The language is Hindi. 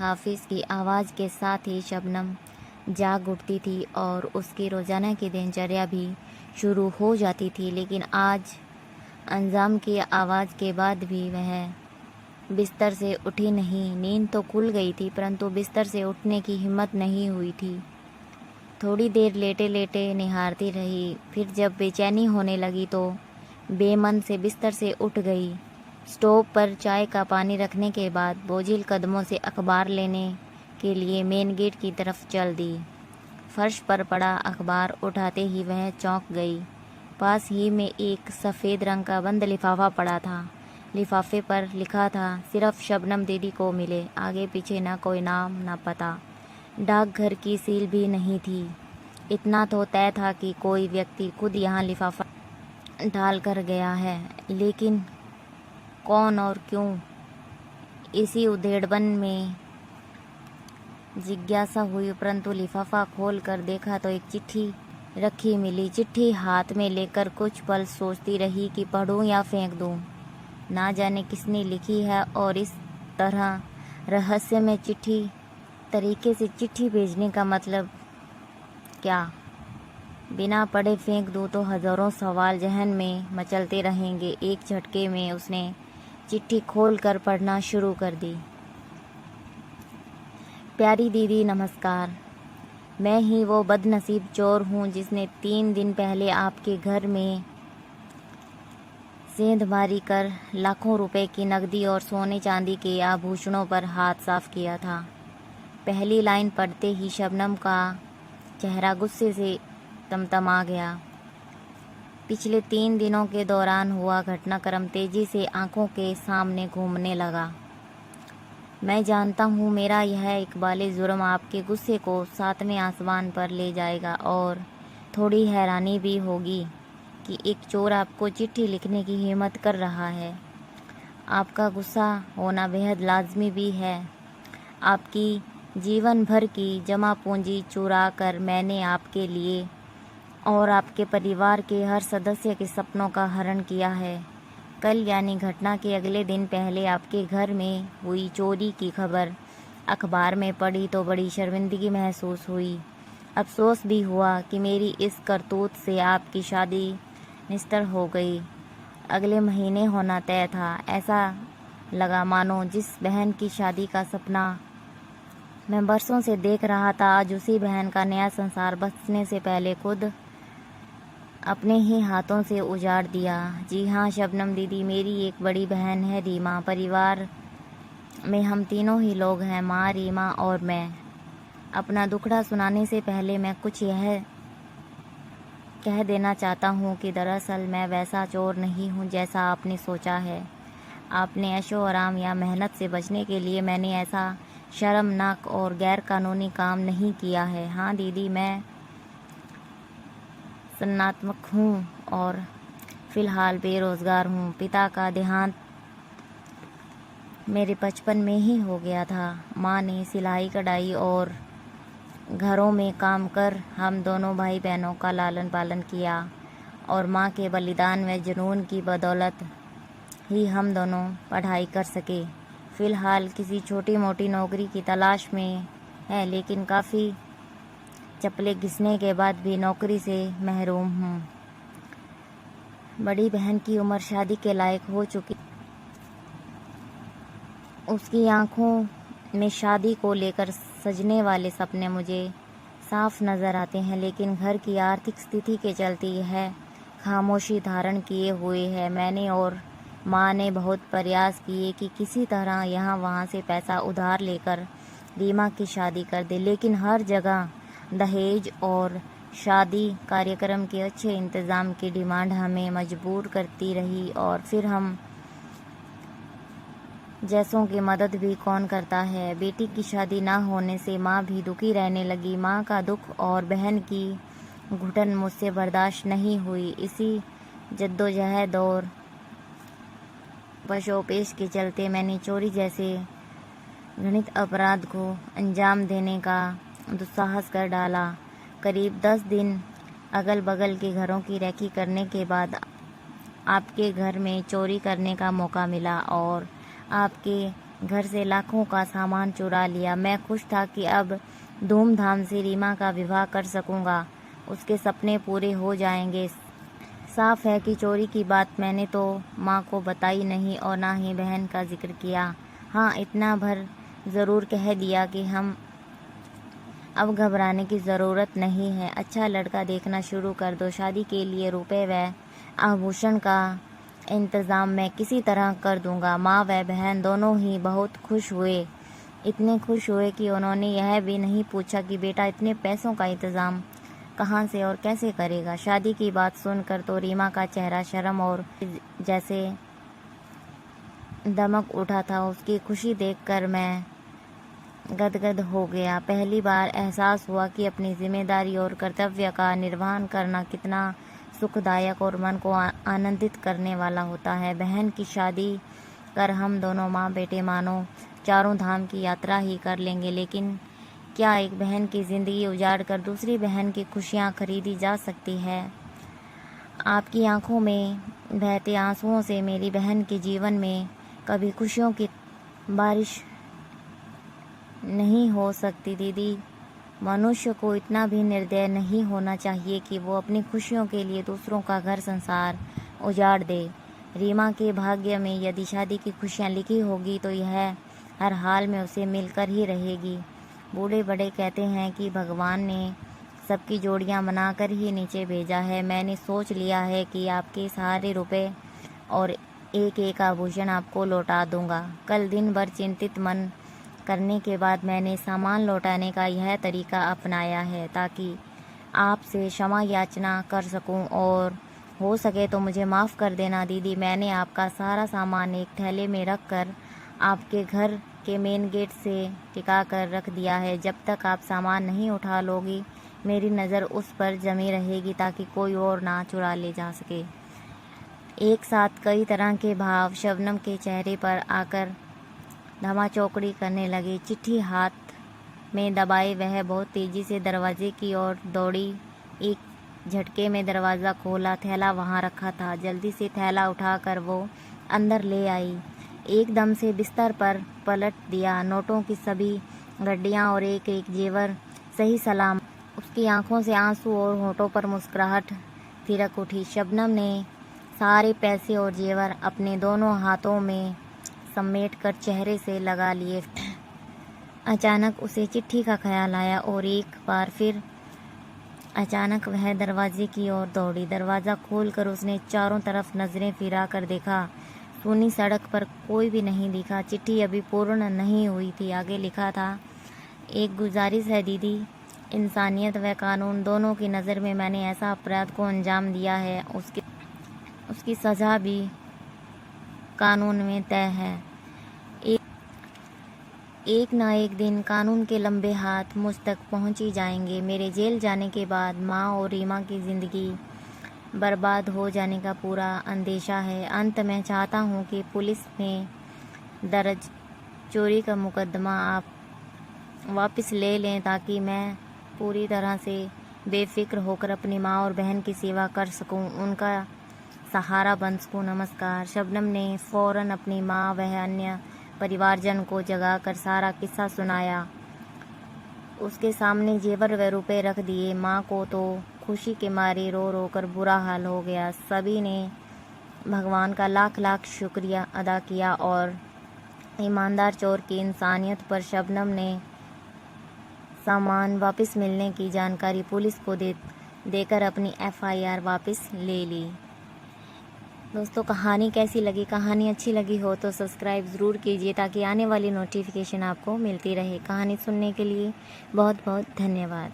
हाफिज़ की आवाज़ के साथ ही शबनम जाग उठती थी और उसकी रोज़ाना की दिनचर्या भी शुरू हो जाती थी। लेकिन आज अंजाम की आवाज़ के बाद भी वह बिस्तर से उठी नहीं। नींद तो खुल गई थी, परंतु बिस्तर से उठने की हिम्मत नहीं हुई थी। थोड़ी देर लेटे लेटे निहारती रही, फिर जब बेचैनी होने लगी तो बेमन से बिस्तर से उठ गई। स्टोव पर चाय का पानी रखने के बाद बोझिल कदमों से अखबार लेने के लिए मेन गेट की तरफ चल दी। फर्श पर पड़ा अखबार उठाते ही वह चौंक गई। पास ही में एक सफ़ेद रंग का बंद लिफाफा पड़ा था। लिफाफे पर लिखा था, सिर्फ शबनम दीदी को मिले। आगे पीछे न कोई नाम न पता, डाकघर की सील भी नहीं थी। इतना तो तय था कि कोई व्यक्ति खुद यहाँ लिफाफा डाल कर गया है, लेकिन कौन और क्यों, इसी उधेड़बन में जिज्ञासा हुई। परंतु लिफाफा खोल कर देखा तो एक चिट्ठी रखी मिली। चिट्ठी हाथ में लेकर कुछ पल सोचती रही कि पढ़ूं या फेंक दूं। ना जाने किसने लिखी है और इस तरह रहस्यमय तरीके से चिट्ठी भेजने का मतलब क्या। बिना पढ़े फेंक दूं तो हजारों सवाल जहन में मचलते रहेंगे। एक झटके में उसने चिट्ठी खोलकर पढ़ना शुरू कर दी। प्यारी दीदी नमस्कार, मैं ही वो बदनसीब चोर हूँ जिसने 3 दिन पहले आपके घर में सेंधमारी कर लाखों रुपए की नकदी और सोने चांदी के आभूषणों पर हाथ साफ किया था। पहली लाइन पढ़ते ही शबनम का चेहरा गुस्से से तमतमा गया। पिछले 3 दिनों के दौरान हुआ घटनाक्रम तेजी से आंखों के सामने घूमने लगा। मैं जानता हूँ मेरा यह इकबाले जुर्म आपके गुस्से को 7वें आसमान पर ले जाएगा और थोड़ी हैरानी भी होगी कि एक चोर आपको चिट्ठी लिखने की हिम्मत कर रहा है। आपका गुस्सा होना बेहद लाजमी भी है। आपकी जीवन भर की जमा पूंजी चुरा कर मैंने आपके लिए और आपके परिवार के हर सदस्य के सपनों का हरण किया है। कल यानी घटना के अगले दिन पहले आपके घर में हुई चोरी की खबर अखबार में पड़ी तो बड़ी शर्मिंदगी महसूस हुई। अफसोस भी हुआ कि मेरी इस करतूत से आपकी शादी निस्तर हो गई। अगले महीने होना तय था। ऐसा लगा मानो जिस बहन की शादी का सपना मैं बरसों से देख रहा था, आज उसी बहन का नया संसार बसने से पहले खुद अपने ही हाथों से उजाड़ दिया। जी हाँ शबनम दीदी, मेरी एक बड़ी बहन है रीमा। परिवार में हम तीनों ही लोग हैं, माँ, रीमा और मैं। अपना दुखड़ा सुनाने से पहले मैं कुछ यह कह देना चाहता हूँ कि दरअसल मैं वैसा चोर नहीं हूँ जैसा आपने सोचा है। आपने ऐशो आराम या मेहनत से बचने के लिए मैंने ऐसा शर्मनाक और गैर कानूनी काम नहीं किया है। हाँ दीदी, मैं सन्नात्मक हूँ और फ़िलहाल बेरोज़गार हूँ। पिता का देहांत मेरे 55 में ही हो गया था। माँ ने सिलाई कढ़ाई और घरों में काम कर हम दोनों भाई बहनों का लालन पालन किया और माँ के बलिदान व जुनून की बदौलत ही हम दोनों पढ़ाई कर सके। फ़िलहाल किसी छोटी मोटी नौकरी की तलाश में है, लेकिन काफ़ी चप्पलें घिसने के बाद भी नौकरी से महरूम हूँ। बड़ी बहन की उम्र शादी के लायक हो चुकी। उसकी आंखों में शादी को लेकर सजने वाले सपने मुझे साफ नज़र आते हैं, लेकिन घर की आर्थिक स्थिति के चलते यह खामोशी धारण किए हुए है। मैंने और माँ ने बहुत प्रयास किए कि किसी तरह यहाँ वहाँ से पैसा उधार लेकर रीमा की शादी कर दे, लेकिन हर जगह दहेज और शादी कार्यक्रम के अच्छे इंतज़ाम की डिमांड हमें मजबूर करती रही और फिर हम जैसों की मदद भी कौन करता है। बेटी की शादी ना होने से माँ भी दुखी रहने लगी। माँ का दुख और बहन की घुटन मुझसे बर्दाश्त नहीं हुई। इसी जद्दोजहद और पशोपेश के चलते मैंने चोरी जैसे घृणित अपराध को अंजाम देने का दुस्साहस कर डाला। करीब 10 दिन अगल बगल के घरों की रेकी करने के बाद आपके घर में चोरी करने का मौका मिला और आपके घर से लाखों का सामान चुरा लिया। मैं खुश था कि अब धूमधाम से रीमा का विवाह कर सकूंगा, उसके सपने पूरे हो जाएंगे। साफ है कि चोरी की बात मैंने तो माँ को बताई नहीं और ना ही बहन का जिक्र किया। हाँ, इतना भर ज़रूर कह दिया कि हम अब घबराने की ज़रूरत नहीं है। अच्छा लड़का देखना शुरू कर दो, शादी के लिए रुपए व आभूषण का इंतज़ाम मैं किसी तरह कर दूंगा। माँ व बहन दोनों ही बहुत खुश हुए, इतने खुश हुए कि उन्होंने यह भी नहीं पूछा कि बेटा इतने पैसों का इंतज़ाम कहाँ से और कैसे करेगा। शादी की बात सुनकर तो रीमा का चेहरा शर्म और जैसे दमक उठा था। उसकी खुशी देखकर मैं गदगद हो गया। पहली बार एहसास हुआ कि अपनी जिम्मेदारी और कर्तव्य का निर्वहन करना कितना सुखदायक और मन को आनंदित करने वाला होता है। बहन की शादी कर हम दोनों माँ बेटे मानो चारों धाम की यात्रा ही कर लेंगे, लेकिन क्या एक बहन की ज़िंदगी उजाड़ कर दूसरी बहन की खुशियाँ खरीदी जा सकती है? आपकी आंखों में बहते आंसुओं से मेरी बहन के जीवन में कभी खुशियों की बारिश नहीं हो सकती। दीदी, मनुष्य को इतना भी निर्दय नहीं होना चाहिए कि वो अपनी खुशियों के लिए दूसरों का घर संसार उजाड़ दे। रीमा के भाग्य में यदि शादी की खुशियाँ लिखी होगी तो यह हर हाल में उसे मिलकर ही रहेगी। बूढ़े बड़े कहते हैं कि भगवान ने सबकी जोड़ियाँ बनाकर ही नीचे भेजा है। मैंने सोच लिया है कि आपके सारे रुपए और एक एक आभूषण आपको लौटा दूंगा। कल दिन भर चिंतित मन करने के बाद मैंने सामान लौटाने का यह तरीका अपनाया है ताकि आपसे क्षमा याचना कर सकूं और हो सके तो मुझे माफ़ कर देना। दीदी, मैंने आपका सारा सामान एक थैले में रख कर आपके घर के मेन गेट से टिका कर रख दिया है। जब तक आप सामान नहीं उठा लोगी मेरी नज़र उस पर जमी रहेगी ताकि कोई और ना चुरा ले जा सके। एक साथ कई तरह के भाव शबनम के चेहरे पर आकर धमाचौकड़ी करने लगी। चिट्ठी हाथ में दबाए वह बहुत तेज़ी से दरवाजे की ओर दौड़ी। एक झटके में दरवाज़ा खोला, थैला वहाँ रखा था। जल्दी से थैला उठाकर वो अंदर ले आई। एकदम से बिस्तर पर पलट दिया। नोटों की सभी गड्डियाँ और एक एक जेवर सही सलाम। उसकी आंखों से आंसू और होठों पर मुस्कुराहट थिरक उठी। शबनम ने सारे पैसे और जेवर अपने दोनों हाथों में समेट कर चेहरे से लगा लिए। अचानक उसे चिट्ठी का ख्याल आया और एक बार फिर अचानक वह दरवाजे की ओर दौड़ी। दरवाज़ा खोलकर उसने चारों तरफ नज़रें फिरा कर देखा। सूनी सड़क पर कोई भी नहीं दिखा। चिट्ठी अभी पूर्ण नहीं हुई थी। आगे लिखा था, एक गुजारिश है दीदी, इंसानियत व कानून दोनों की नज़र में मैंने ऐसा अपराध को अंजाम दिया है, उसकी सज़ा भी कानून में तय है। एक ना एक दिन कानून के लंबे हाथ मुझ तक पहुंच ही जाएंगे। मेरे जेल जाने के बाद माँ और रीमा की ज़िंदगी बर्बाद हो जाने का पूरा अंदेशा है। अंत में चाहता हूँ कि पुलिस में दर्ज चोरी का मुकदमा आप वापस ले लें ताकि मैं पूरी तरह से बेफिक्र होकर अपनी माँ और बहन की सेवा कर सकूँ, उनका सहारा बन सकूँ। नमस्कार। शबनम ने फ़ौरन अपनी माँ व अन्य परिवारजन को जगाकर सारा किस्सा सुनाया। उसके सामने जेवर व रुपए रख दिए। माँ को तो खुशी के मारे रो रो कर बुरा हाल हो गया। सभी ने भगवान का लाख लाख शुक्रिया अदा किया और ईमानदार चोर की इंसानियत पर शबनम ने सामान वापस मिलने की जानकारी पुलिस को देकर अपनी FIR वापस ले ली। दोस्तों, कहानी कैसी लगी? कहानी अच्छी लगी हो तो सब्सक्राइब ज़रूर कीजिए ताकि आने वाली नोटिफिकेशन आपको मिलती रहे। कहानी सुनने के लिए बहुत बहुत धन्यवाद।